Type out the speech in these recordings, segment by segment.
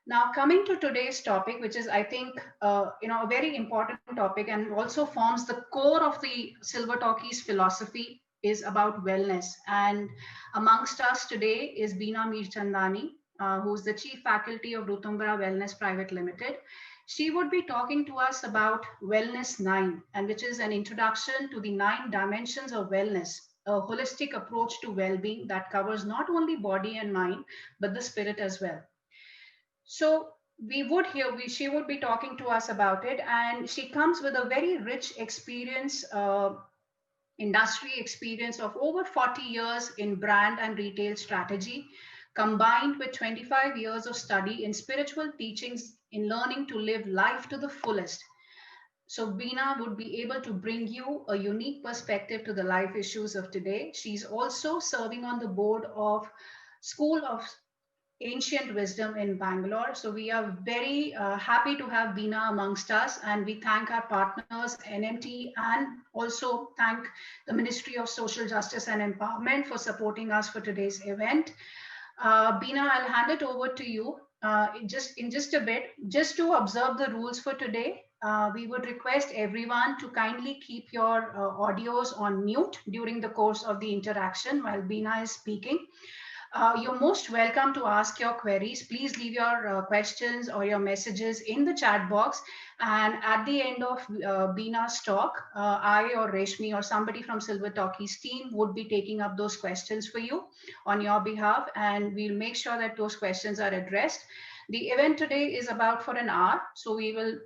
Now, coming to today's topic, which is, I think, a very important topic and also forms the core of the Silver Talkies philosophy, is about wellness. And amongst us today is Bina Mirchandani, who's the Chief Faculty of Ritambhara Wellness Pvt Limited. She would be talking to us about Wellness 9, and which is an introduction to the 9 dimensions of wellness, a holistic approach to well-being that covers not only body and mind, but the spirit as well. So she would be talking to us about it, and she comes with a very rich experience, industry experience of over 40 years in brand and retail strategy, combined with 25 years of study in spiritual teachings in learning to live life to the fullest. So Bina would be able to bring you a unique perspective to the life issues of today. She's also serving on the board of School of Ancient Wisdom in Bangalore. So we are very happy to have Bina amongst us, and we thank our partners, NMT, and also thank the Ministry of Social Justice and Empowerment for supporting us for today's event. Bina, I'll hand it over to you in just a bit. Just to observe the rules for today, we would request everyone to kindly keep your audios on mute during the course of the interaction while Bina is speaking. You're most welcome to ask your queries. Please leave your questions or your messages in the chat box. And at the end of Bina's talk, I or Reshmi or somebody from Silver Talkies team would be taking up those questions for you on your behalf. And we'll make sure that those questions are addressed. The event today is about for an hour. So we will,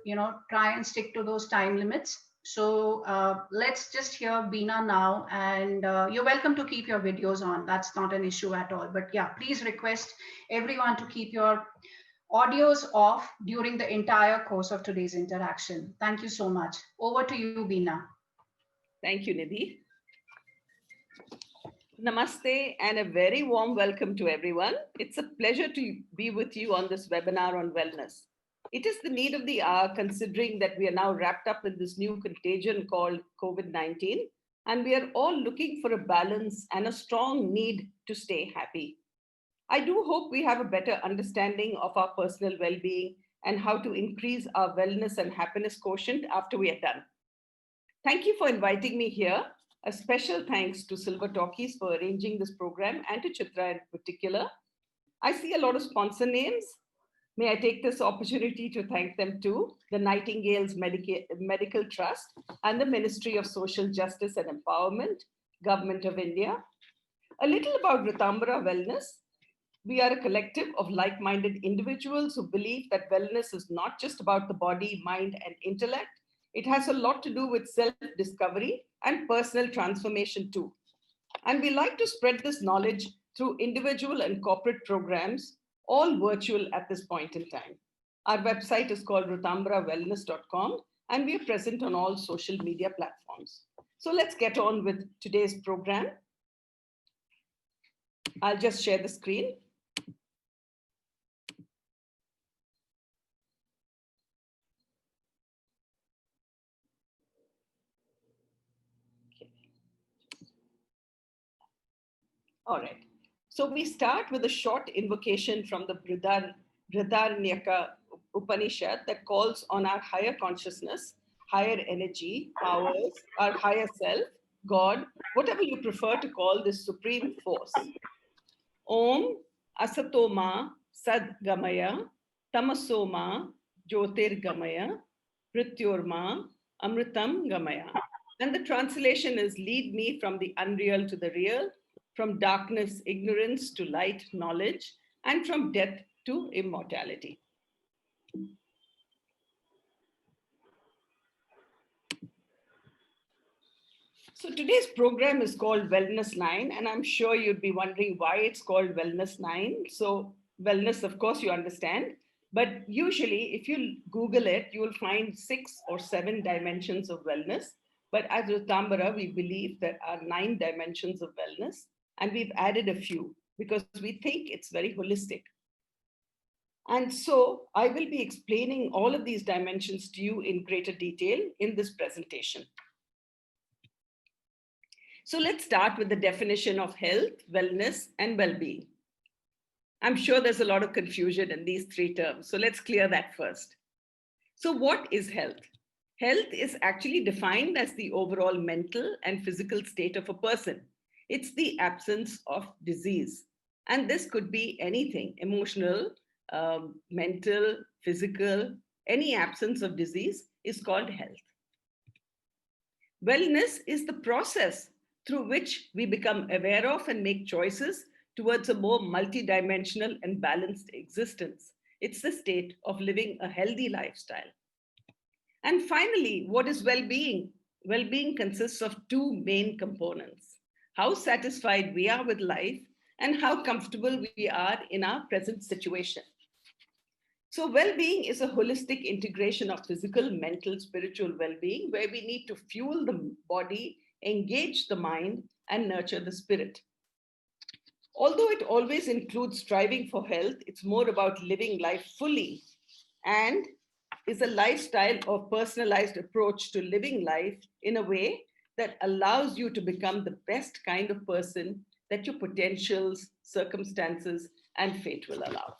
try and stick to those time limits. So let's just hear Bina now, and you're welcome to keep your videos on. That's not an issue at all. But yeah, please request everyone to keep your audios off during the entire course of today's interaction. Thank you so much. Over to you, Bina. Thank you, Nidhi. Namaste and a very warm welcome to everyone. It's a pleasure to be with you on this webinar on wellness. It is the need of the hour, considering that we are now wrapped up in this new contagion called COVID-19, and we are all looking for a balance and a strong need to stay happy. I do hope we have a better understanding of our personal well-being and how to increase our wellness and happiness quotient after we are done. Thank you for inviting me here. A special thanks to Silver Talkies for arranging this program, and to Chitra in particular. I see a lot of sponsor names. May I take this opportunity to thank them too: the Nightingales Medical Trust and the Ministry of Social Justice and Empowerment, Government of India. A little about Ritambhara Wellness. We are a collective of like-minded individuals who believe that wellness is not just about the body, mind, and intellect. It has a lot to do with self-discovery and personal transformation too. And we like to spread this knowledge through individual and corporate programs, all virtual at this point in time. Our website is called wellness.com, and we are present on all social media platforms. So let's get on with today's program. I'll just share the screen. Okay. All right. So we start with a short invocation from the Brihadaranyaka Upanishad that calls on our higher consciousness, higher energy, powers, our higher self, God, whatever you prefer to call this supreme force. Om Asatoma Sadgamaya Tamasoma Jyotirgamaya Mrityorma Amritam Gamaya. And the translation is: lead me from the unreal to the real, from darkness, ignorance to light, knowledge, and from death to immortality. So today's program is called Wellness 9, and I'm sure you'd be wondering why it's called Wellness 9. So wellness, of course, you understand, but usually if you Google it, you will find 6 or 7 dimensions of wellness. But as Ritambhara, we believe there are 9 dimensions of wellness, and we've added a few because we think it's very holistic. And so I will be explaining all of these dimensions to you in greater detail in this presentation. So let's start with the definition of health, wellness, and well-being. I'm sure there's a lot of confusion in these three terms. So let's clear that first. So what is health? Health is actually defined as the overall mental and physical state of a person. It's the absence of disease. And this could be anything, emotional, mental, physical, any absence of disease is called health. Wellness is the process through which we become aware of and make choices towards a more multidimensional and balanced existence. It's the state of living a healthy lifestyle. And finally, what is well-being? Well-being consists of two main components: how satisfied we are with life and how comfortable we are in our present situation. So, well-being is a holistic integration of physical, mental, spiritual well-being, where we need to fuel the body, engage the mind, and nurture the spirit. Although it always includes striving for health, it's more about living life fully and is a lifestyle or personalized approach to living life in a way that allows you to become the best kind of person that your potentials, circumstances, and fate will allow.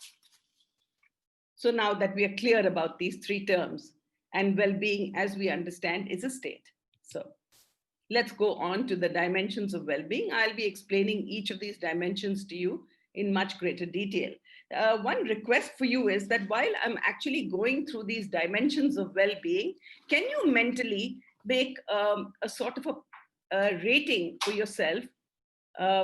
So now that we are clear about these three terms, and well-being, as we understand, is a state. So let's go on to the dimensions of well-being. I'll be explaining each of these dimensions to you in much greater detail. One request for you is that while I'm actually going through these dimensions of well-being, can you mentally make a sort of a rating for yourself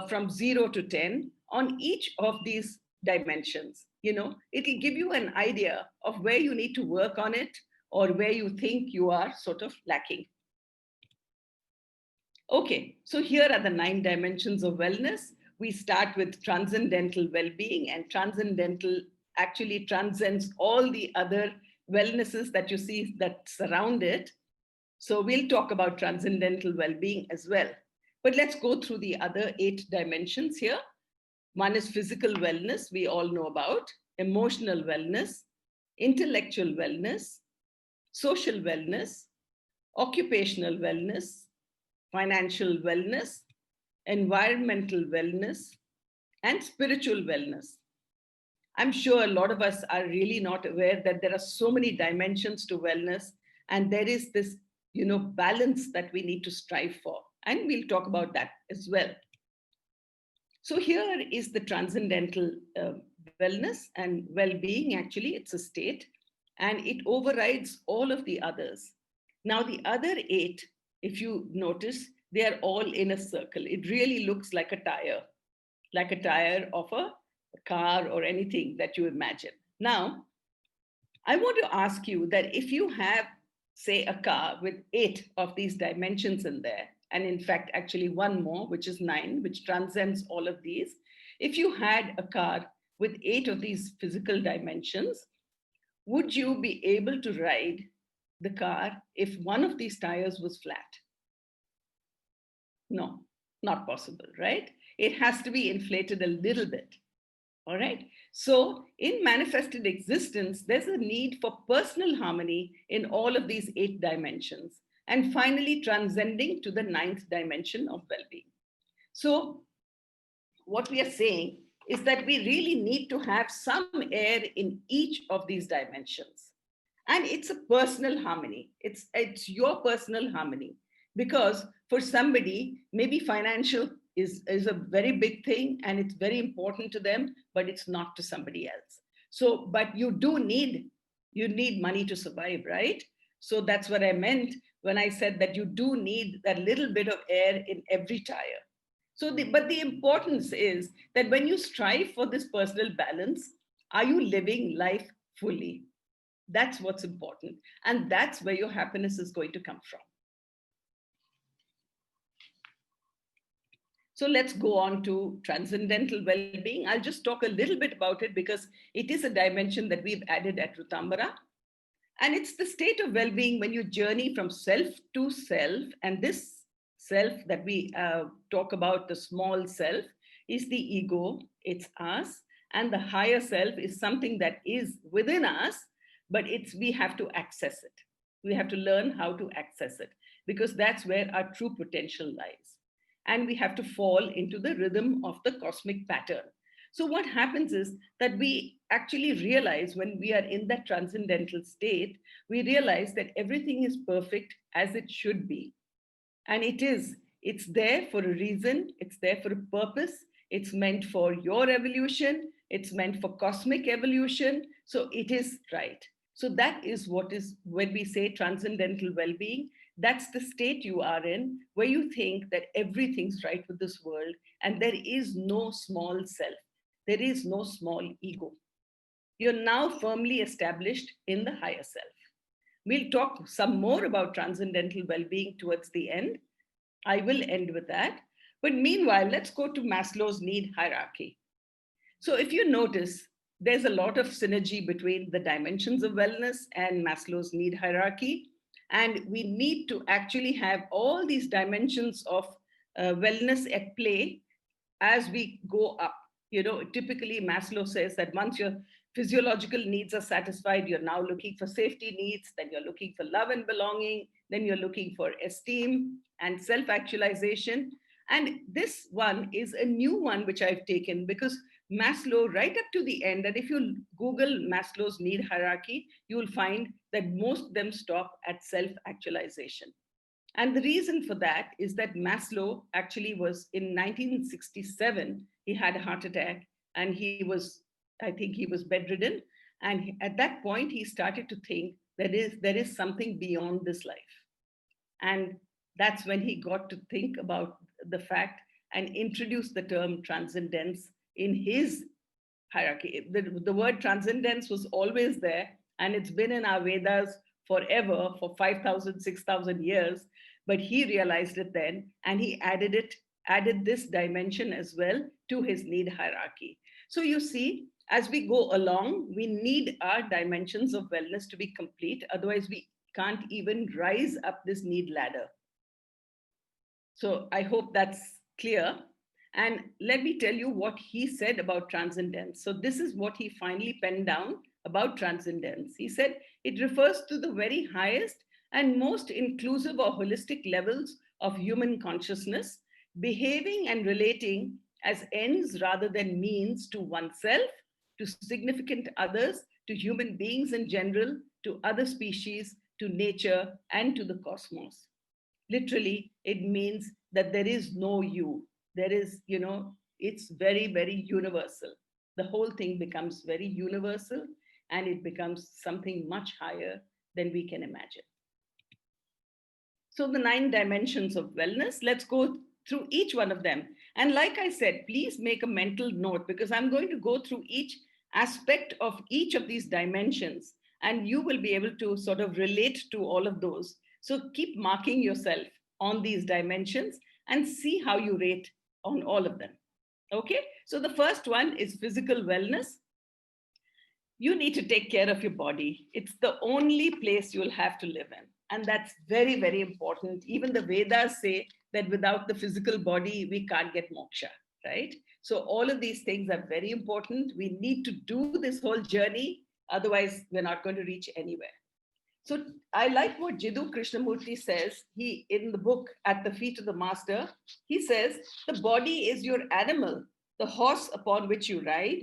from 0 to 10 on each of these dimensions? It'll give you an idea of where you need to work on it or where you think you are sort of lacking. Okay, so here are the 9 dimensions of wellness. We start with transcendental well-being, and transcendental actually transcends all the other wellnesses that you see that surround it. So we'll talk about transcendental well-being as well. But let's go through the other 8 dimensions here. One is physical wellness, we all know about, emotional wellness, intellectual wellness, social wellness, occupational wellness, financial wellness, environmental wellness, and spiritual wellness. I'm sure a lot of us are really not aware that there are so many dimensions to wellness, and there is this, balance that we need to strive for. And we'll talk about that as well. So here is the transcendental wellness and well-being. Actually, it's a state, and it overrides all of the others. Now, the other 8, if you notice, they are all in a circle. It really looks like a tire of a car or anything that you imagine. Now, I want to ask you that if you have, say, a car with 8 of these dimensions in there, and in fact, actually one more, which is 9, which transcends all of these. If you had a car with 8 of these physical dimensions, would you be able to ride the car if one of these tires was flat? No, not possible, right? It has to be inflated a little bit. All right. So in manifested existence, there's a need for personal harmony in all of these 8 dimensions. And finally, transcending to the 9th dimension of well-being. So what we are saying is that we really need to have some air in each of these dimensions. And it's a personal harmony. It's your personal harmony. Because for somebody, maybe financial is a very big thing and it's very important to them, but it's not to somebody else. So, but you need money to survive, right? So that's what I meant when I said that you do need that little bit of air in every tire. So, but the importance is that when you strive for this personal balance, are you living life fully? That's what's important. And that's where your happiness is going to come from. So let's go on to transcendental well-being. I'll just talk a little bit about it because it is a dimension that we've added at Ritambhara. And it's the state of well-being when you journey from self to self. And this self that we talk about, the small self, is the ego, it's us. And the higher self is something that is within us, but we have to access it. We have to learn how to access it because that's where our true potential lies. And we have to fall into the rhythm of the cosmic pattern. So what happens is that we actually realize when we are in that transcendental state, we realize that everything is perfect as it should be. And it is. It's there for a reason. It's there for a purpose. It's meant for your evolution. It's meant for cosmic evolution. So it is right. So that is what is when we say transcendental well-being. That's the state you are in, where you think that everything's right with this world and there is no small self. There is no small ego. You're now firmly established in the higher self. We'll talk some more about transcendental well-being towards the end. I will end with that. But meanwhile, let's go to Maslow's need hierarchy. So if you notice, there's a lot of synergy between the dimensions of wellness and Maslow's need hierarchy. And we need to actually have all these dimensions of wellness at play as we go up. Typically Maslow says that once your physiological needs are satisfied, you're now looking for safety needs, then you're looking for love and belonging, then you're looking for esteem and self-actualization. And this one is a new one which I've taken because Maslow, right up to the end, and if you Google Maslow's need hierarchy, you will find that most of them stop at self-actualization. And the reason for that is that Maslow actually was in 1967, he had a heart attack and I think he was bedridden. And at that point, he started to think that there is something beyond this life. And that's when he got to think about the fact and introduced the term transcendence in his hierarchy. The word transcendence was always there, and it's been in our Vedas forever, for 5,000, 6,000 years. But he realized it then, and he added this dimension as well to his need hierarchy. So you see, as we go along, we need our dimensions of wellness to be complete. Otherwise, we can't even rise up this need ladder. So I hope that's clear. And let me tell you what he said about transcendence. So this is what he finally penned down about transcendence. He said, it refers to the very highest and most inclusive or holistic levels of human consciousness, behaving and relating as ends rather than means to oneself, to significant others, to human beings in general, to other species, to nature, and to the cosmos. Literally, it means that there is no you. There is, it's very, very universal. The whole thing becomes very universal and it becomes something much higher than we can imagine. So the 9 dimensions of wellness, let's go through each one of them. And like I said, please make a mental note because I'm going to go through each aspect of each of these dimensions and you will be able to sort of relate to all of those. So keep marking yourself on these dimensions and see how you rate on all of them. Okay, so the first one is physical wellness. You need to take care of your body. It's the only place you'll have to live in. And that's very, very important. Even the Vedas say that without the physical body, we can't get moksha, right? So all of these things are very important. We need to do this whole journey. Otherwise, we're not going to reach anywhere. So I like what Jiddu Krishnamurti says. He, in the book, At the Feet of the Master, he says, the body is your animal, the horse upon which you ride.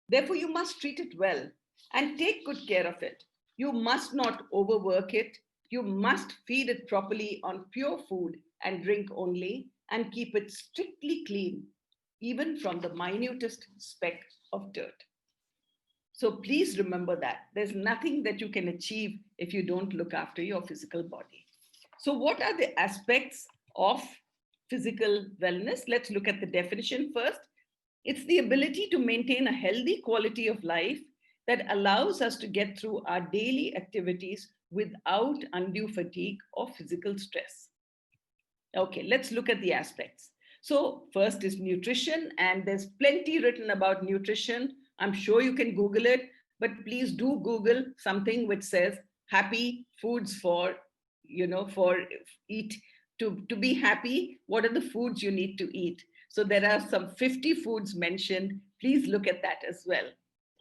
Therefore, you must treat it well and take good care of it. You must not overwork it. You must feed it properly on pure food and drink only, and keep it strictly clean, even from the minutest speck of dirt. So please remember that. There's nothing that you can achieve if you don't look after your physical body. So what are the aspects of physical wellness? Let's look at the definition first. It's the ability to maintain a healthy quality of life that allows us to get through our daily activities without undue fatigue or physical stress. Okay, let's look at the aspects. So first is nutrition, and there's plenty written about nutrition. I'm sure you can Google it, but please do Google something which says happy foods for eat. To be happy, what are the foods you need to eat? So there are some 50 foods mentioned. Please look at that as well.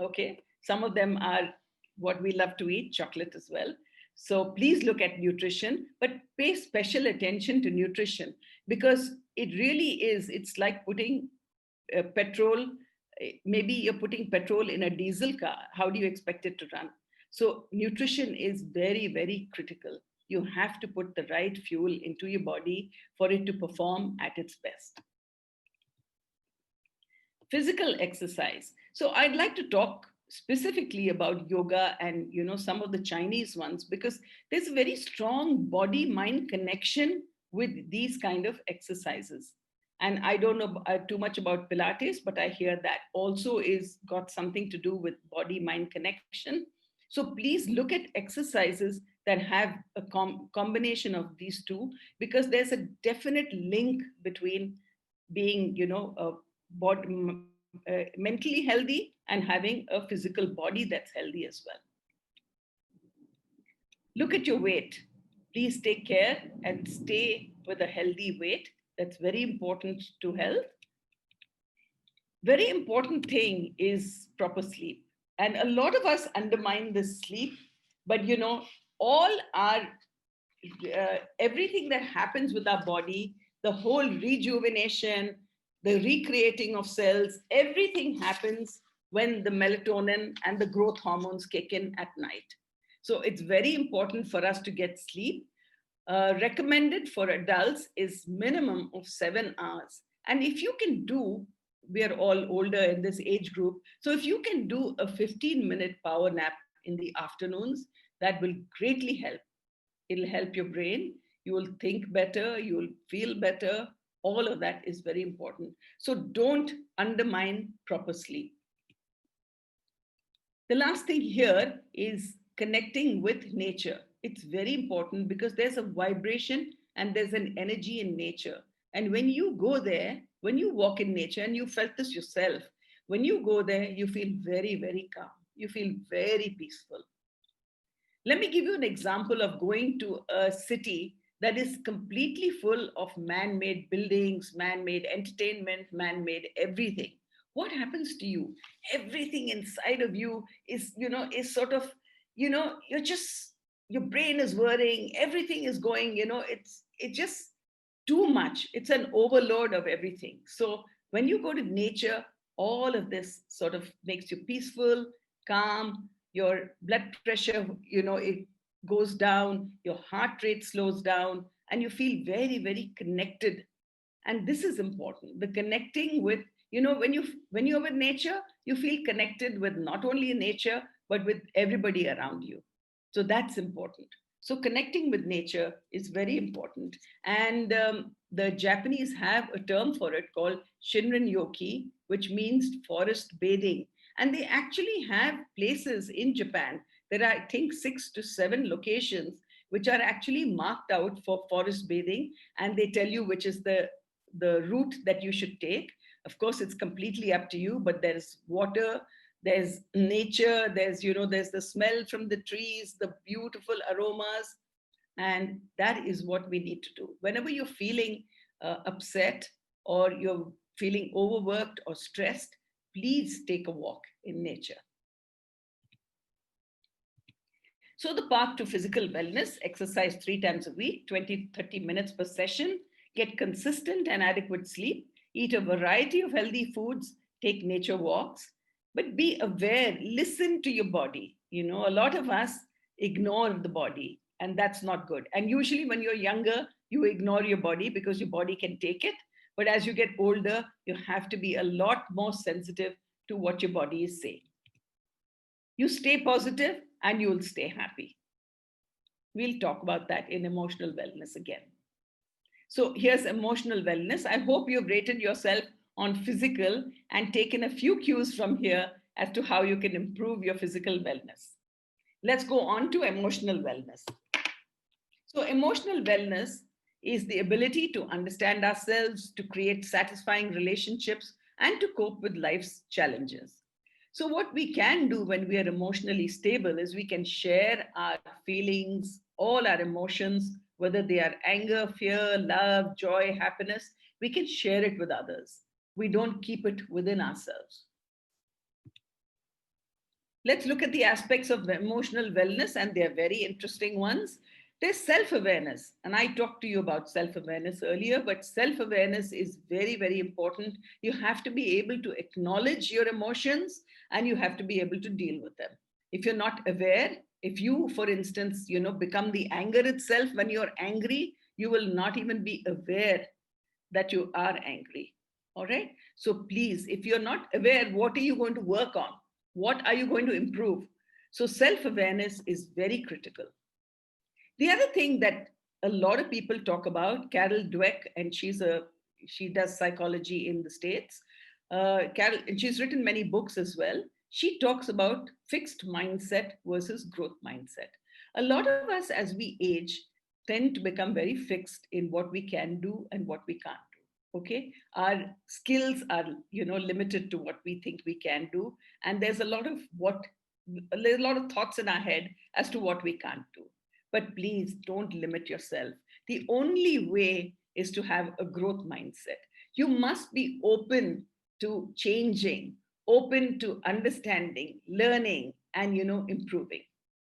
Okay, some of them are what we love to eat, chocolate as well. So please look at nutrition, but pay special attention to nutrition because it really is, it's like putting petrol maybe you're putting petrol in a diesel car. How do you expect it to run? So nutrition is very, very critical. You have to put the right fuel into your body for it to perform at its best. Physical exercise. So I'd like to talk specifically about yoga and some of the Chinese ones, because there's a very strong body-mind connection with these kind of exercises. And I don't know too much about Pilates, but I hear that also is got something to do with body-mind connection. So please look at exercises that have a combination of these two, because there's a definite link between being, mentally healthy and having a physical body that's healthy as well. Look at your weight. Please take care and stay with a healthy weight. That's very important to health. Very important thing is proper sleep. And a lot of us undermine this sleep, but all our everything that happens with our body, the whole rejuvenation, the recreating of cells, everything happens when the melatonin and the growth hormones kick in at night. So it's very important for us to get sleep. Recommended for adults is minimum of 7 hours. And if you can do, we are all older in this age group, so if you can do a 15-minute power nap in the afternoons, that will greatly help. It'll help your brain. You will think better. You will feel better. All of that is very important. So don't undermine proper sleep. The last thing here is connecting with nature. It's very important because there's a vibration and there's an energy in nature. And when you go there, when you walk in nature, and you felt this yourself, when you go there, you feel very, very calm. You feel very peaceful. Let me give you an example of going to a city that is completely full of man-made buildings, man-made entertainment, man-made everything. What happens to you? Everything inside of you is, is sort of, you're just, your brain is whirring, everything is going, it's just too much. It's an overload of everything. So when you go to nature, all of this sort of makes you peaceful, calm, your blood pressure, it goes down, your heart rate slows down, and you feel very, very connected. And this is important. The connecting with, when you're with nature, you feel connected with not only nature, but with everybody around you. So that's important. So connecting with nature is very important. And the Japanese have a term for it called Shinrin-yoki, which means forest bathing. And they actually have places in Japan. There are, I think, 6 to 7 locations which are actually marked out for forest bathing. And they tell you which is the route that you should take. Of course, it's completely up to you, but there's water, there's nature, there's the smell from the trees, the beautiful aromas. And that is what we need to do. Whenever you're feeling upset or you're feeling overworked or stressed, please take a walk in nature. So the path to physical wellness: exercise 3 times a week, 20-30 minutes per session, get consistent and adequate sleep, eat a variety of healthy foods, take nature walks, but be aware, listen to your body. A lot of us ignore the body, and that's not good. And usually when you're younger, you ignore your body because your body can take it. But as you get older, you have to be a lot more sensitive to what your body is saying. You stay positive and you'll stay happy. We'll talk about that in emotional wellness again. So here's emotional wellness. I hope you've rated yourself on physical and taken a few cues from here as to how you can improve your physical wellness. Let's go on to emotional wellness. So emotional wellness is the ability to understand ourselves, to create satisfying relationships, and to cope with life's challenges. So what we can do when we are emotionally stable is we can share our feelings, all our emotions, whether they are anger, fear, love, joy, happiness. We can share it with others. We don't keep it within ourselves. Let's look at the aspects of emotional wellness, and they are very interesting ones. There's self-awareness. And I talked to you about self-awareness earlier, but self-awareness is very, very important. You have to be able to acknowledge your emotions and you have to be able to deal with them. If you're not aware, if you, for instance, become the anger itself, when you're angry, you will not even be aware that you are angry. All right. So please, if you're not aware, what are you going to work on? What are you going to improve? So self-awareness is very critical. The other thing that a lot of people talk about, Carol Dweck, and she does psychology in the States. Carol, and she's written many books as well. She talks about fixed mindset versus growth mindset. A lot of us, as we age, tend to become very fixed in what we can do and what we can't do. Okay, our skills are limited to what we think we can do, and there's a lot of thoughts in our head as to what we can't do. But please don't limit yourself. The only way is to have a growth mindset. You must be open to changing, open to understanding, learning, and improving.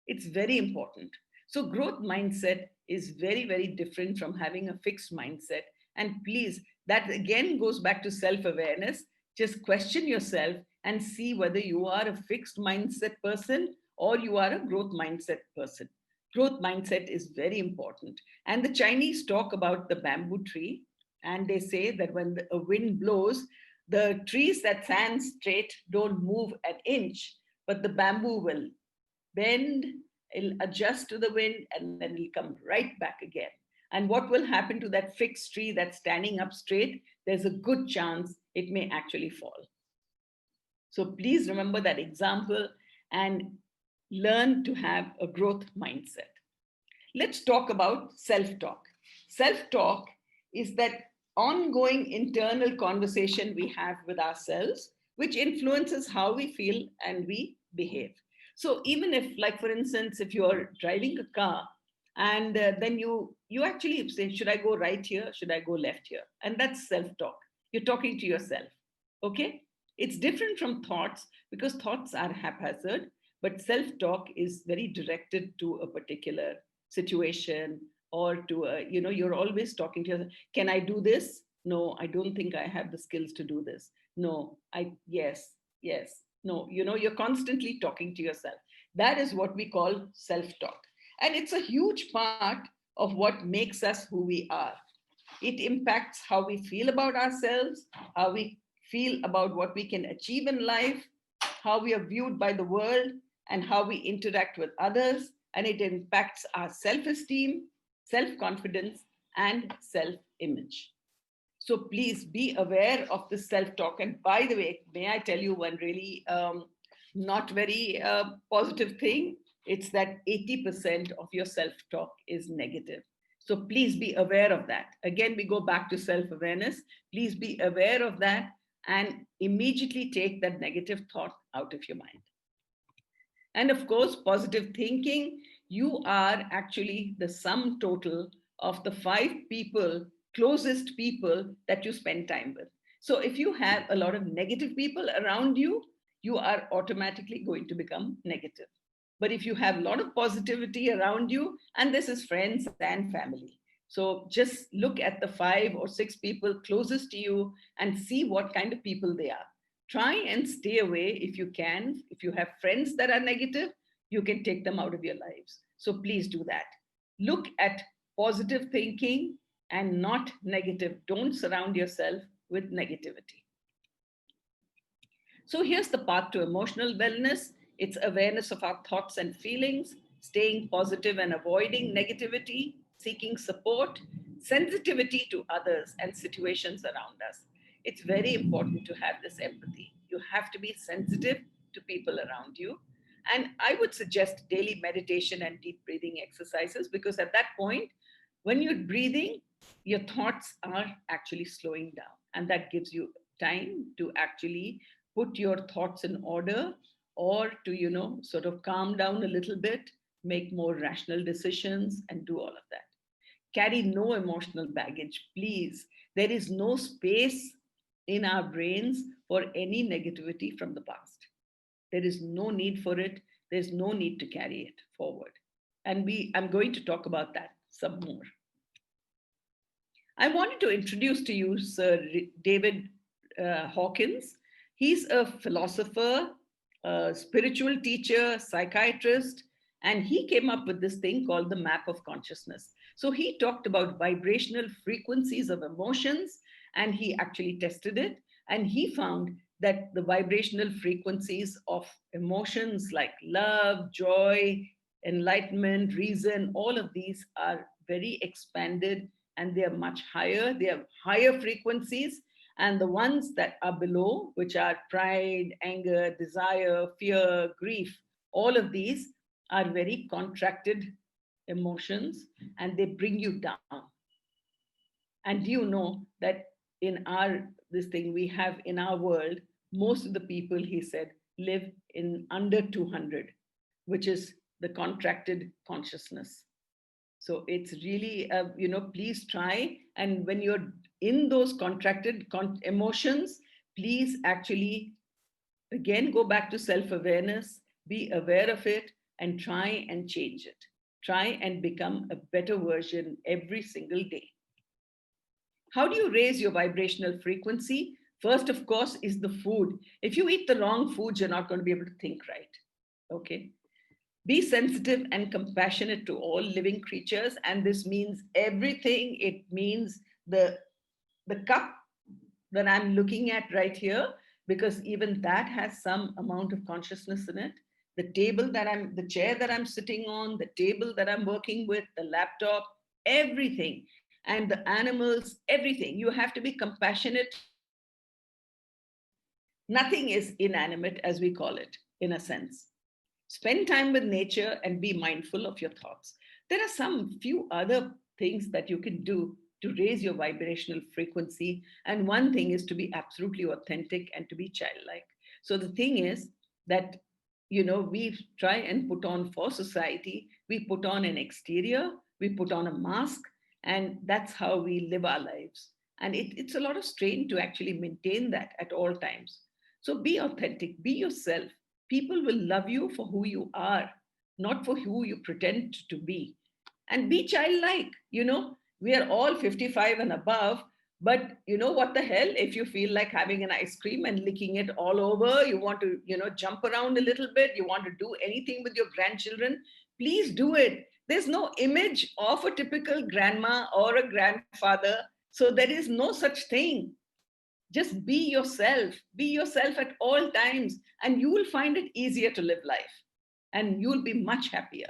It's very important. So growth mindset is very, very different from having a fixed mindset. And please, that again goes back to self-awareness. Just question yourself and see whether you are a fixed mindset person or you are a growth mindset person. Growth mindset is very important. And the Chinese talk about the bamboo tree, and they say that when a wind blows, the trees that stand straight don't move an inch, but the bamboo will bend, it'll adjust to the wind, and then it'll come right back again. And what will happen to that fixed tree that's standing up straight? There's a good chance it may actually fall. So please remember that example and learn to have a growth mindset. Let's talk about self-talk. Self-talk is that ongoing internal conversation we have with ourselves, which influences how we feel and we behave. So even if, like for instance, if you're driving a car and then you actually say, should I go right here? Should I go left here? And that's self-talk. You're talking to yourself. Okay? It's different from thoughts because thoughts are haphazard, but self-talk is very directed to a particular situation or to you're always talking to yourself. Can I do this? No, I don't think I have the skills to do this. No, yes. No, you're constantly talking to yourself. That is what we call self-talk. And it's a huge part of what makes us who we are. It impacts how we feel about ourselves, how we feel about what we can achieve in life, how we are viewed by the world, and how we interact with others. And it impacts our self-esteem, self-confidence, and self-image. So please be aware of this self-talk. And by the way, may I tell you one really not very positive thing? It's that 80% of your self-talk is negative. So please be aware of that. Again, we go back to self-awareness. Please be aware of that and immediately take that negative thought out of your mind. And of course, positive thinking, you are actually the sum total of the 5 people, closest people that you spend time with. So if you have a lot of negative people around you, you are automatically going to become negative. But if you have a lot of positivity around you, and this is friends and family. So just look at the 5 or 6 people closest to you and see what kind of people they are. Try and stay away if you can. If you have friends that are negative, you can take them out of your lives. So please do that. Look at positive thinking and not negative. Don't surround yourself with negativity. So here's the path to emotional wellness. It's awareness of our thoughts and feelings, staying positive and avoiding negativity, seeking support, sensitivity to others and situations around us. It's very important to have this empathy. You have to be sensitive to people around you. And I would suggest daily meditation and deep breathing exercises, because at that point, when you're breathing, your thoughts are actually slowing down. And that gives you time to actually put your thoughts in order, or to, sort of calm down a little bit, make more rational decisions, and do all of that. Carry no emotional baggage, please. There is no space in our brains for any negativity from the past. There is no need for it. There's no need to carry it forward. And I'm going to talk about that some more. I wanted to introduce to you Sir David Hawkins. He's a philosopher, a spiritual teacher, psychiatrist, and he came up with this thing called the map of consciousness. So he talked about vibrational frequencies of emotions, and he actually tested it. And he found that the vibrational frequencies of emotions like love, joy, enlightenment, reason, all of these are very expanded and they are much higher. They have higher frequencies. And the ones that are below, which are pride, anger, desire, fear, grief, all of these are very contracted emotions and they bring you down. And do you know that in this thing we have in our world, most of the people, he said, live in under 200, which is the contracted consciousness. So it's really, please try. And when you're in those contracted emotions, please actually, again, go back to self-awareness, be aware of it, and try and change it. Try and become a better version every single day. How do you raise your vibrational frequency? First, of course, is the food. If you eat the wrong foods, you're not going to be able to think right. Okay. Be sensitive and compassionate to all living creatures. And this means everything. It means the cup that I'm looking at right here, because even that has some amount of consciousness in it. The chair that I'm sitting on, the table that I'm working with, the laptop, everything. And the animals, everything. You have to be compassionate. Nothing is inanimate, as we call it, in a sense. Spend time with nature and be mindful of your thoughts. There are some few other things that you can do to raise your vibrational frequency. And one thing is to be absolutely authentic and to be childlike. So the thing is that, we try and put on for society, we put on an exterior, we put on a mask, and that's how we live our lives. And it's a lot of strain to actually maintain that at all times. So be authentic, be yourself. People will love you for who you are, not for who you pretend to be. And be childlike. We are all 55 and above, but what the hell, if you feel like having an ice cream and licking it all over, you want to, jump around a little bit, you want to do anything with your grandchildren, please do it. There's no image of a typical grandma or a grandfather. So there is no such thing. Just be yourself at all times, and you will find it easier to live life and you'll be much happier.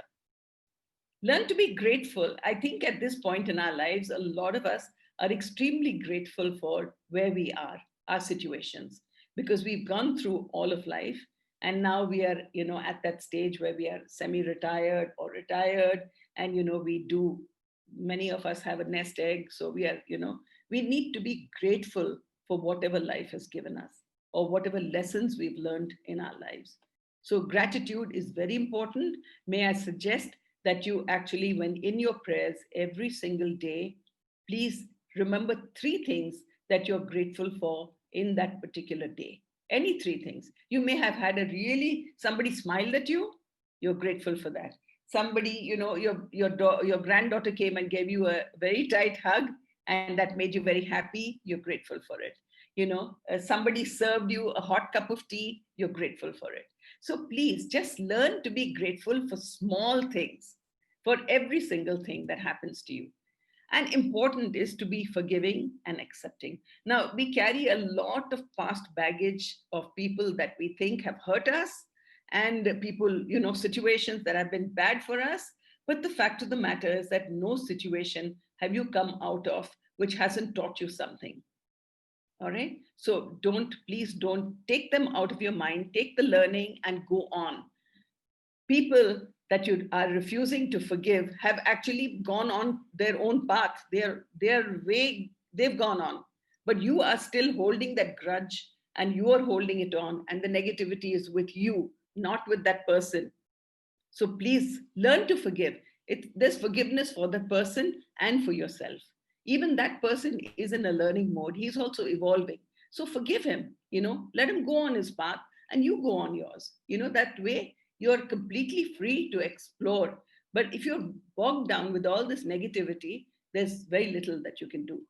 Learn to be grateful. I think at this point in our lives, a lot of us are extremely grateful for where we are, our situations, because we've gone through all of life. And now we are, at that stage where we are semi-retired or retired. And, many of us have a nest egg. So we are, we need to be grateful for whatever life has given us or whatever lessons we've learned in our lives. So gratitude is very important. May I suggest that you actually, when in your prayers every single day, please remember 3 things that you're grateful for in that particular day. Any 3 things. You may have had somebody smiled at you, you're grateful for that. Somebody, your granddaughter came and gave you a very tight hug, and that made you very happy, you're grateful for it. Somebody served you a hot cup of tea, you're grateful for it. So please just learn to be grateful for small things, for every single thing that happens to you. And important is to be forgiving and accepting. Now, we carry a lot of past baggage of people that we think have hurt us, and people, situations that have been bad for us. But the fact of the matter is that no situation have you come out of which hasn't taught you something. All right. So please don't take them out of your mind. Take the learning and go on. People that you are refusing to forgive have actually gone on their own path. Their way, they've gone on. But you are still holding that grudge and you are holding it on. And the negativity is with you, not with that person. So please learn to forgive. There's forgiveness for the person and for yourself. Even that person is in a learning mode. He's also evolving. So forgive him, let him go on his path and you go on yours. That way you're completely free to explore. But if you're bogged down with all this negativity, there's very little that you can do.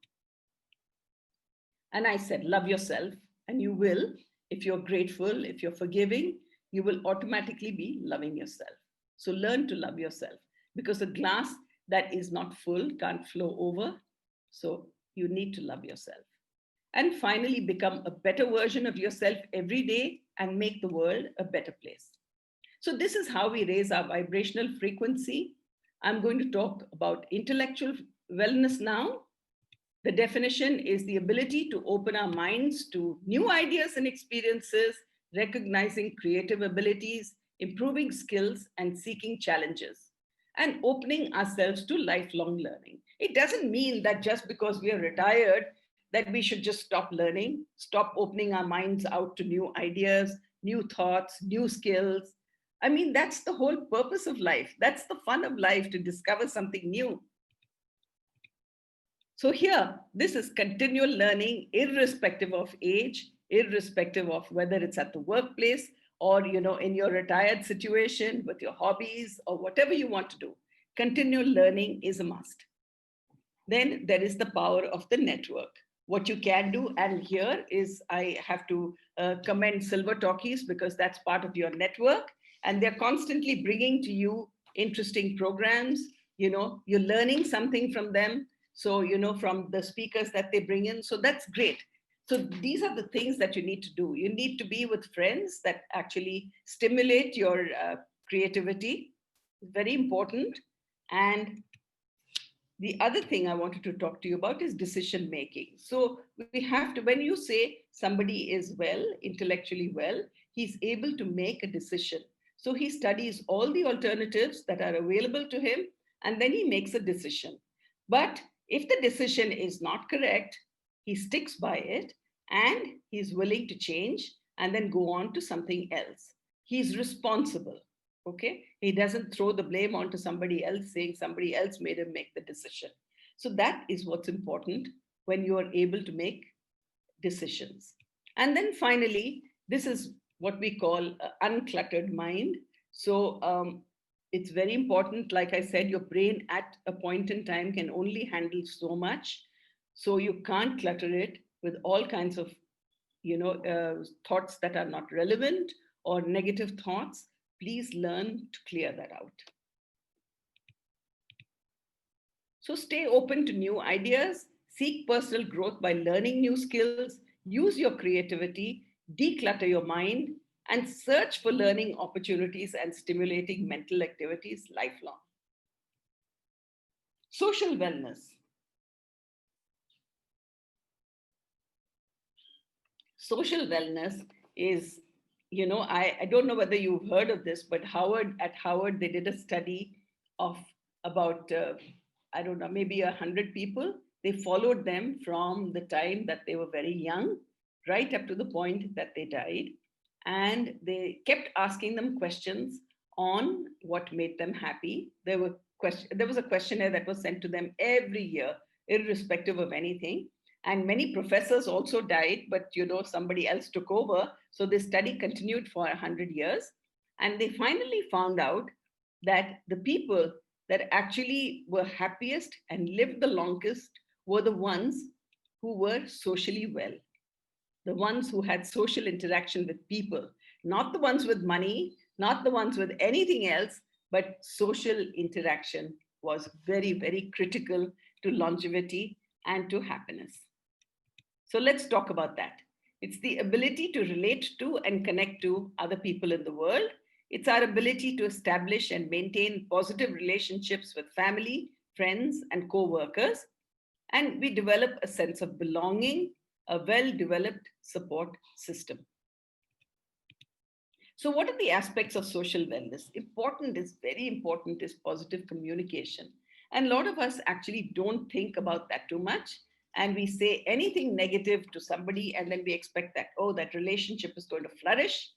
And I said, love yourself, and you will. If you're grateful, if you're forgiving, you will automatically be loving yourself. So learn to love yourself, because a glass that is not full can't flow over. So you need to love yourself. And finally, become a better version of yourself every day and make the world a better place. So this is how we raise our vibrational frequency. I'm going to talk about intellectual wellness now. The definition is the ability to open our minds to new ideas and experiences, recognizing creative abilities, improving skills, and seeking challenges, and opening ourselves to lifelong learning. It doesn't mean that just because we are retired, that we should just stop learning, stop opening our minds out to new ideas, new thoughts, new skills. I mean, that's the whole purpose of life. That's the fun of life, to discover something new. So here, this is continual learning, irrespective of age, irrespective of whether it's at the workplace or, in your retired situation with your hobbies or whatever you want to do. Continual learning is a must. Then there is the power of the network. What you can do, and here is, I have to commend Silver Talkies, because that's part of your network, and they're constantly bringing to you interesting programs. You're learning something from them. So, from the speakers that they bring in. So that's great. So these are the things that you need to do. You need to be with friends that actually stimulate your creativity. Very important. And the other thing I wanted to talk to you about is decision making. So we have to, when you say somebody is well, intellectually well, he's able to make a decision. So he studies all the alternatives that are available to him, and then he makes a decision. But if the decision is not correct, he sticks by it, and he's willing to change and then go on to something else. He's responsible. Okay, he doesn't throw the blame onto somebody else, saying somebody else made him make the decision. So that is what's important when you are able to make decisions. And then finally, this is what we call uncluttered mind. So it's very important. Like I said, your brain at a point in time can only handle so much. So you can't clutter it with all kinds of, thoughts that are not relevant or negative thoughts. Please learn to clear that out. So stay open to new ideas, seek personal growth by learning new skills, use your creativity, declutter your mind, and search for learning opportunities and stimulating mental activities lifelong. Social wellness. Social wellness is, I don't know whether you've heard of this, but at Howard, they did a study of about, I don't know, maybe 100 people. They followed them from the time that they were very young, right up to the point that they died. And they kept asking them questions on what made them happy. There was a questionnaire that was sent to them every year, irrespective of anything. And many professors also died, but somebody else took over. So this study continued for 100 years. And they finally found out that the people that actually were happiest and lived the longest were the ones who were socially well. The ones who had social interaction with people, not the ones with money, not the ones with anything else, but social interaction was very, very critical to longevity and to happiness. So let's talk about that. It's the ability to relate to and connect to other people in the world. It's our ability to establish and maintain positive relationships with family, friends, and co-workers. And we develop a sense of belonging, a well-developed support system. So what are the aspects of social wellness? Very important is positive communication. And a lot of us actually don't think about that too much. And we say anything negative to somebody, and then we expect that, that relationship is going to flourish.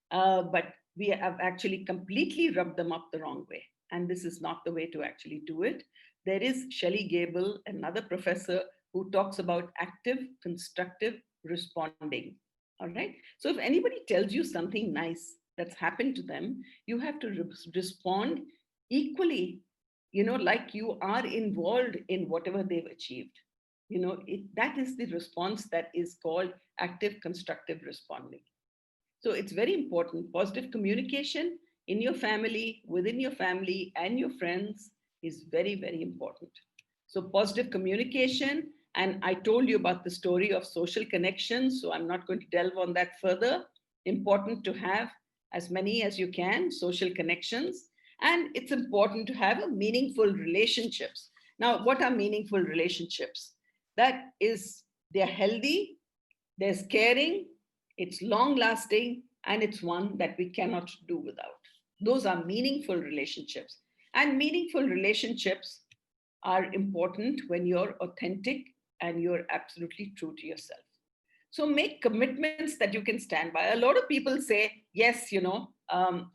But we have actually completely rubbed them up the wrong way. And this is not the way to actually do it. There is Shelley Gable, another professor, who talks about active, constructive responding. All right. So if anybody tells you something nice that's happened to them, you have to respond equally, like you are involved in whatever they've achieved. That is the response that is called active constructive responding. So it's very important. Positive communication in your family, within your family, and your friends is very, very important. So, positive communication, and I told you about the story of social connections, so I'm not going to delve on that further. Important to have as many as you can, social connections, and it's important to have a meaningful relationships. Now, what are meaningful relationships? That is, they're healthy, there's caring, it's long lasting, and it's one that we cannot do without. Those are meaningful relationships. And meaningful relationships are important when you're authentic and you're absolutely true to yourself. So make commitments that you can stand by. A lot of people say, yes, I'll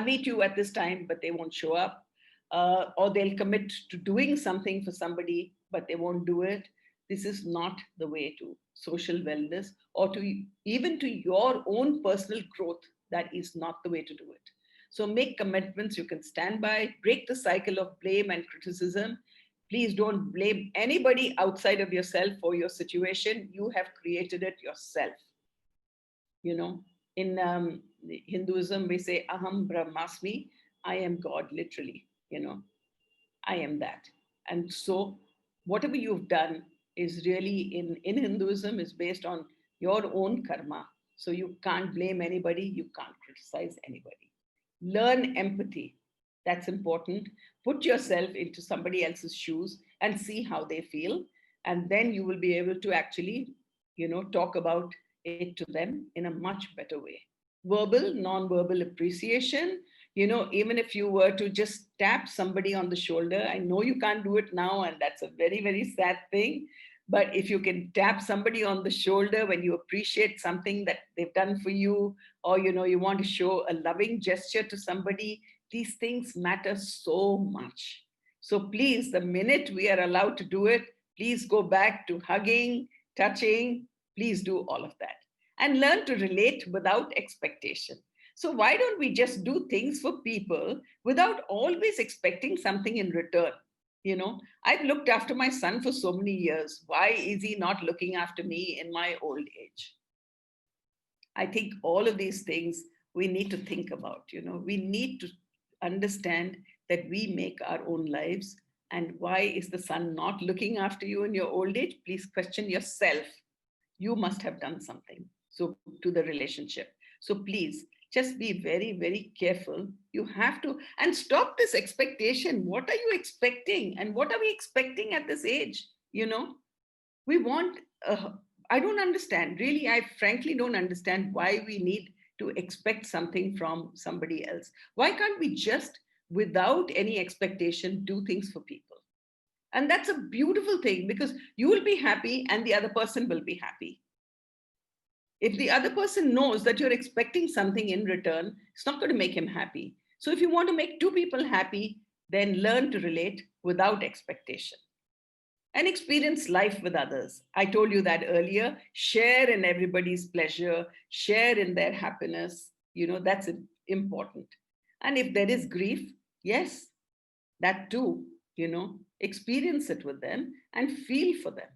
meet you at this time, but they won't show up. Or they'll commit to doing something for somebody, but they won't do it. This is not the way to social wellness or to even to your own personal growth. That is not the way to do it. So make commitments you can stand by, break the cycle of blame and criticism. Please don't blame anybody outside of yourself for your situation. You have created it yourself. In Hinduism, we say, Aham Brahmasmi, I am God, literally, I am that. And so whatever you've done is really in Hinduism is based on your own karma. So you can't blame anybody, you can't criticize anybody. Learn empathy. That's important. Put yourself into somebody else's shoes and see how they feel. And then you will be able to actually, talk about it to them in a much better way. Verbal, non-verbal appreciation. Even if you were to just tap somebody on the shoulder, I know you can't do it now, and that's a very, very sad thing. But if you can tap somebody on the shoulder when you appreciate something that they've done for you, or you want to show a loving gesture to somebody, these things matter so much. So please, the minute we are allowed to do it, please go back to hugging, touching. Please do all of that and learn to relate without expectation. So why don't we just do things for people without always expecting something in return? I've looked after my son for so many years. Why is he not looking after me in my old age? I think all of these things we need to think about. We need to understand that we make our own lives. And why is the sun not looking after you in your old age? Please question yourself. You must have done something to the relationship. So please just be very, very careful. You have to, and stop this expectation. What are you expecting? And what are we expecting at this age? We want, I don't understand. Really, I frankly don't understand why we need to expect something from somebody else. Why can't we just, without any expectation, do things for people? And that's a beautiful thing, because you will be happy and the other person will be happy. If the other person knows that you're expecting something in return, it's not going to make him happy. So if you want to make two people happy, then learn to relate without expectation and experience life with others. I told you that earlier. Share in everybody's pleasure, share in their happiness. That's important. And if there is grief, yes, that too, experience it with them and feel for them.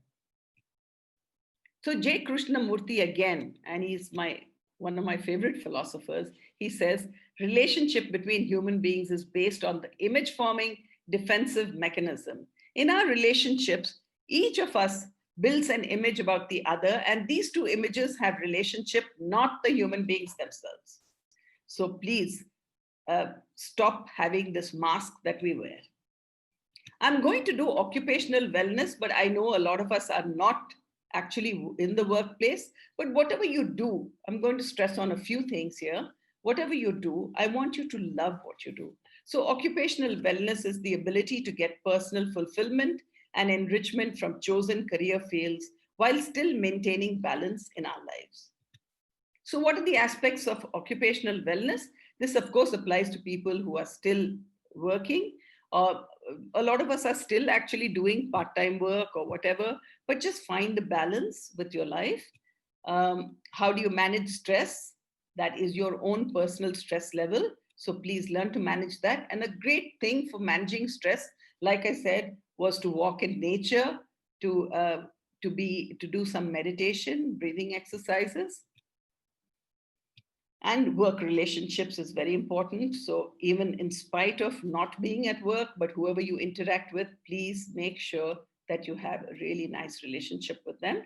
So J. Krishnamurti again, and he's one of my favorite philosophers, he says, relationship between human beings is based on the image-forming defensive mechanism. In our relationships, each of us builds an image about the other, and these two images have relationship, not the human beings themselves. So please stop having this mask that we wear. I'm going to do occupational wellness, but I know a lot of us are not actually in the workplace. But whatever you do, I'm going to stress on a few things here. Whatever you do, I want you to love what you do. So occupational wellness is the ability to get personal fulfillment and enrichment from chosen career fields while still maintaining balance in our lives. So what are the aspects of occupational wellness? This, of course, applies to people who are still working. A lot of us are still actually doing part-time work or whatever, but just find a balance with your life. How do you manage stress? That is your own personal stress level. So please learn to manage that. And a great thing for managing stress, like I said, was to walk in nature, to do some meditation, breathing exercises. And work relationships is very important. So even in spite of not being at work, but whoever you interact with, please make sure that you have a really nice relationship with them.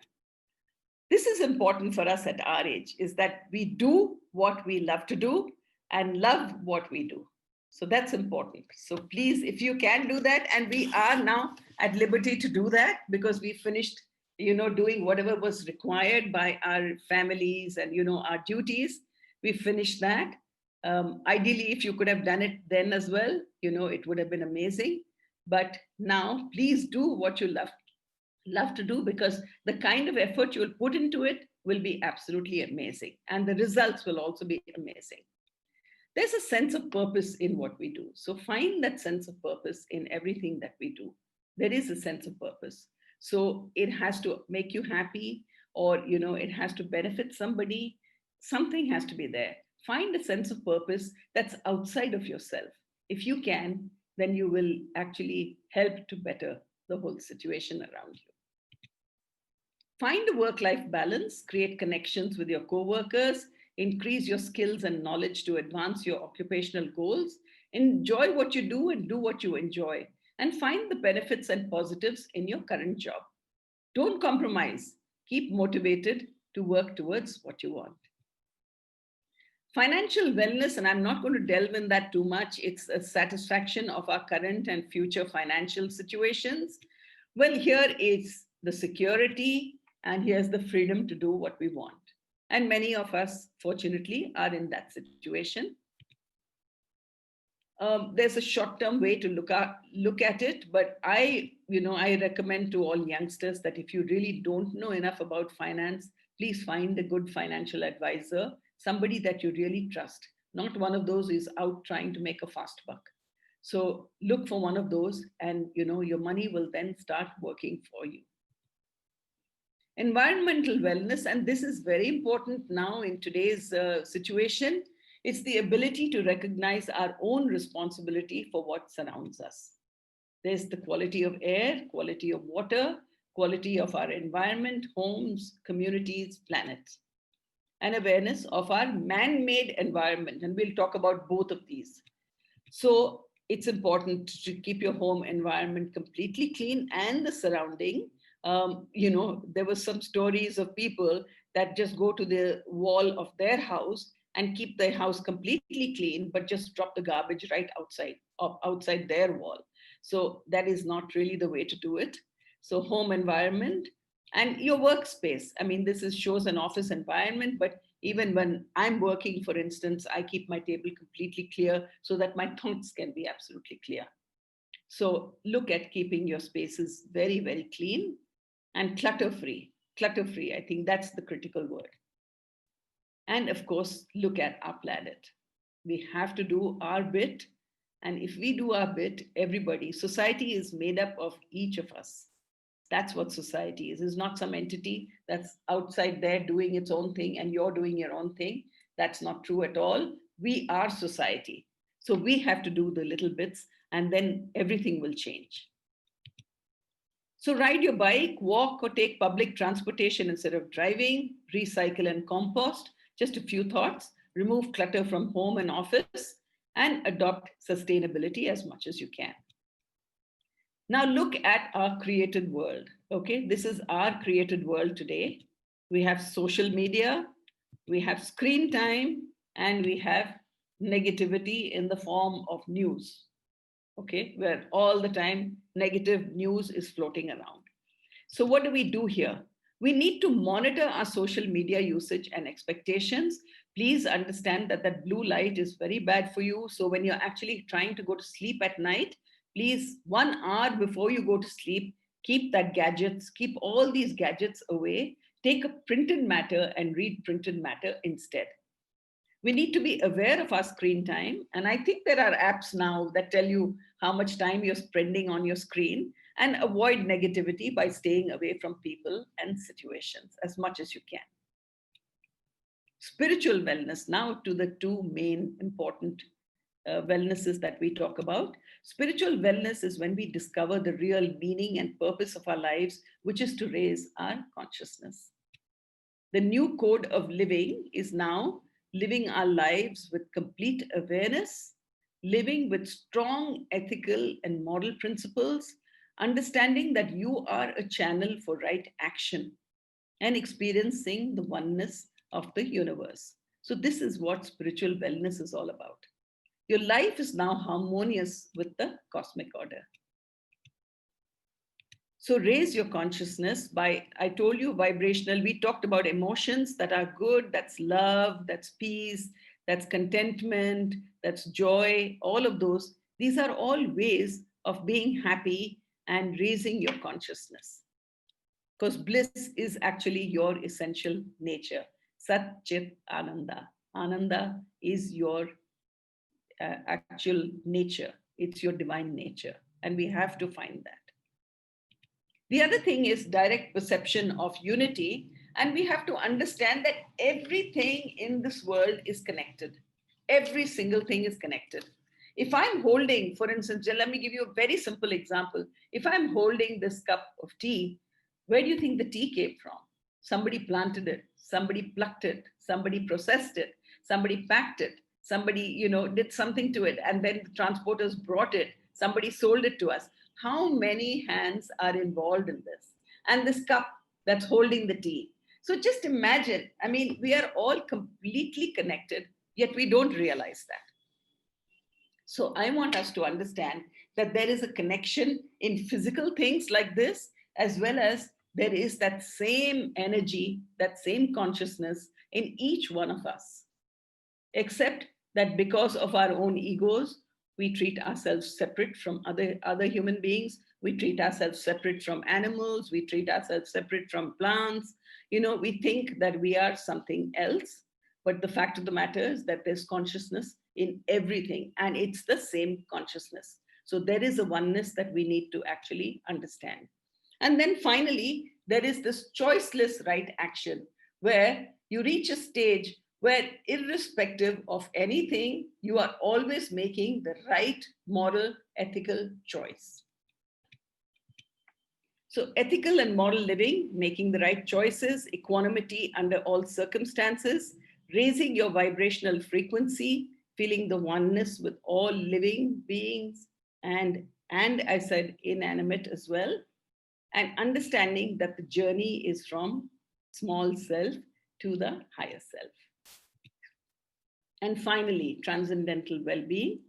This is important for us at our age, is that we do what we love to do and love what we do. So that's important. So please, if you can do that, and we are now at liberty to do that because we finished, doing whatever was required by our families and, our duties. We finished that. Ideally, if you could have done it then as well, it would have been amazing. But now, please do what you love to do, because the kind of effort you will put into it will be absolutely amazing. And the results will also be amazing. There's a sense of purpose in what we do. So find that sense of purpose in everything that we do. There is a sense of purpose. So it has to make you happy, or, it has to benefit somebody. Something has to be there. Find a sense of purpose that's outside of yourself. If you can, then you will actually help to better the whole situation around you. Find a work-life balance, create connections with your co-workers, increase your skills and knowledge to advance your occupational goals, enjoy what you do and do what you enjoy, and find the benefits and positives in your current job. Don't compromise. Keep motivated to work towards what you want. Financial wellness, and I'm not going to delve in that too much. It's a satisfaction of our current and future financial situations. Well, here is the security, and here's the freedom to do what we want. And many of us, fortunately, are in that situation. There's a short-term way to look at it, but I recommend to all youngsters that if you really don't know enough about finance, please find a good financial advisor, somebody that you really trust, not one of those who is out trying to make a fast buck. So look for one of those, and your money will then start working for you. Environmental wellness, and this is very important now in today's situation. It's the ability to recognize our own responsibility for what surrounds us. There's the quality of air, quality of water, quality of our environment, homes, communities, planets, and awareness of our man-made environment. And we'll talk about both of these. So it's important to keep your home environment completely clean and the surrounding. There were some stories of people that just go to the wall of their house and keep their house completely clean, but just drop the garbage right outside their wall. So that is not really the way to do it. So home environment and your workspace. I mean, shows an office environment, but even when I'm working, for instance, I keep my table completely clear so that my thoughts can be absolutely clear. So look at keeping your spaces very, very clean and clutter-free. Clutter-free, I think that's the critical word. And of course, look at our planet. We have to do our bit. And if we do our bit, society is made up of each of us. That's what society is. It's not some entity that's outside there doing its own thing and you're doing your own thing. That's not true at all. We are society. So we have to do the little bits, and then everything will change. So ride your bike, walk, or take public transportation instead of driving, recycle and compost. Just a few thoughts. Remove clutter from home and office, and adopt sustainability as much as you can. Now look at our created world. Okay, this is our created world today. We have social media, we have screen time, and we have negativity in the form of news. Okay, where all the time negative news is floating around. So what do we do here? We need to monitor our social media usage and expectations. Please understand that blue light is very bad for you. So when you're actually trying to go to sleep at night, please, 1 hour before you go to sleep, keep all these gadgets away. Take a printed matter and read printed matter instead. We need to be aware of our screen time. And I think there are apps now that tell you how much time you're spending on your screen, and avoid negativity by staying away from people and situations as much as you can. Spiritual wellness, now to the two main important wellnesses that we talk about. Spiritual wellness is when we discover the real meaning and purpose of our lives, which is to raise our consciousness. The new code of living is now living our lives with complete awareness, living with strong ethical and moral principles, understanding that you are a channel for right action, and experiencing the oneness of the universe. So, this is what spiritual wellness is all about. Your life is now harmonious with the cosmic order. So raise your consciousness by, I told you, vibrational. We talked about emotions that are good, that's love, that's peace, that's contentment, that's joy, all of those. These are all ways of being happy and raising your consciousness. Because bliss is actually your essential nature. Sat Chit Ananda. Ananda is your actual nature. It's your divine nature. And we have to find that. The other thing is direct perception of unity. And we have to understand that everything in this world is connected. Every single thing is connected. If I'm holding, for instance, let me give you a very simple example. If I'm holding this cup of tea, where do you think the tea came from? Somebody planted it, somebody plucked it, somebody processed it, somebody packed it, somebody, did something to it, and then the transporters brought it, somebody sold it to us. How many hands are involved in this? And this cup that's holding the tea. So just imagine, we are all completely connected, yet we don't realize that. So I want us to understand that there is a connection in physical things like this, as well as there is that same energy, that same consciousness in each one of us. Except that because of our own egos, we treat ourselves separate from other human beings. We treat ourselves separate from animals. We treat ourselves separate from plants. We think that we are something else. But the fact of the matter is that there's consciousness in everything, and it's the same consciousness. So there is a oneness that we need to actually understand. And then finally, there is this choiceless right action, where you reach a stage where, irrespective of anything, you are always making the right moral, ethical choice. So ethical and moral living, making the right choices, equanimity under all circumstances, raising your vibrational frequency, feeling the oneness with all living beings, and I said inanimate as well, and understanding that the journey is from small self to the higher self. And finally, transcendental well-being.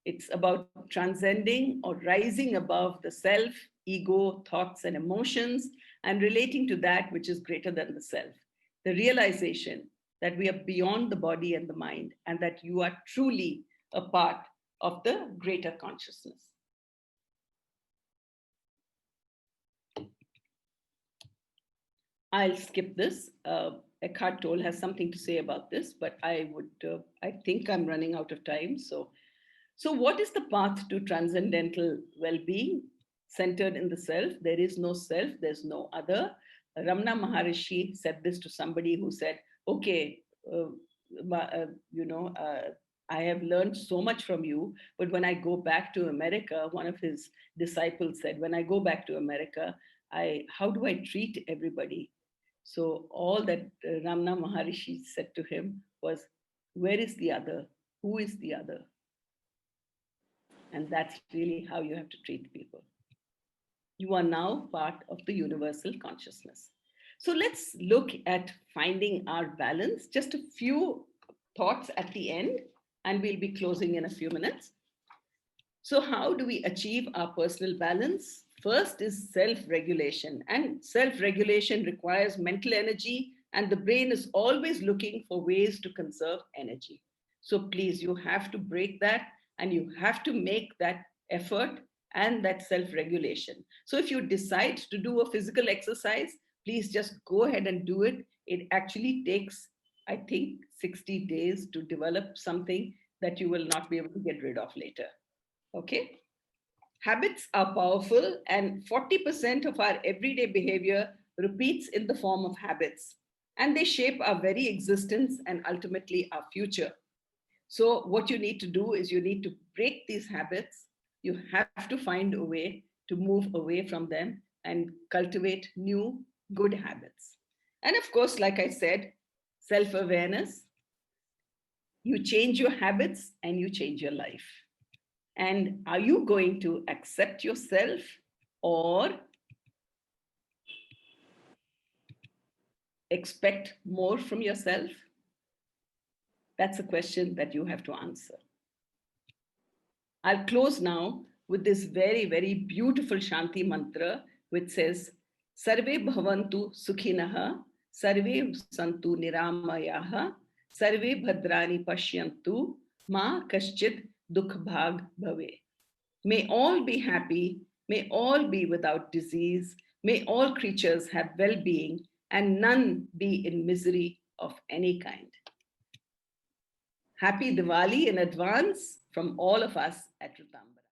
It's about transcending or rising above the self, ego, thoughts, and emotions, and relating to that which is greater than the self. The realization that we are beyond the body and the mind, and that you are truly a part of the greater consciousness. I'll skip this. Eckhart Tolle has something to say about this, but I think I'm running out of time. So what is the path to transcendental well-being? Centered in the self. There is no self, there's no other. Ramana Maharishi said this to somebody who said, okay, I have learned so much from you, but when I go back to America, one of his disciples said, when I go back to America, how do I treat everybody? So all that Ramana Maharishi said to him was, where is the other? Who is the other? And that's really how you have to treat people. You are now part of the universal consciousness. So let's look at finding our balance. Just a few thoughts at the end, and we'll be closing in a few minutes. So how do we achieve our personal balance? First is self-regulation, and self-regulation requires mental energy, and the brain is always looking for ways to conserve energy. So please, you have to break that, and you have to make that effort and that self-regulation. So if you decide to do a physical exercise, please just go ahead and do it. It actually takes, I think, 60 days to develop something that you will not be able to get rid of later. Okay? Habits are powerful, and 40% of our everyday behavior repeats in the form of habits, and they shape our very existence and ultimately our future. So what you need to do is you need to break these habits. You have to find a way to move away from them and cultivate new good habits. And of course, like I said, self-awareness. You change your habits and you change your life. And are you going to accept yourself or expect more from yourself? That's a question that you have to answer. I'll close now with this very, very beautiful Shanti Mantra, which says, Sarve bhavantu sukhinaha, sarve santu niramayaha, sarve bhadrani pashyantu, ma kaschid dukh bhag bhave. May all be happy, may all be without disease, may all creatures have well-being, and none be in misery of any kind. Happy Diwali in advance from all of us at Ritambhara.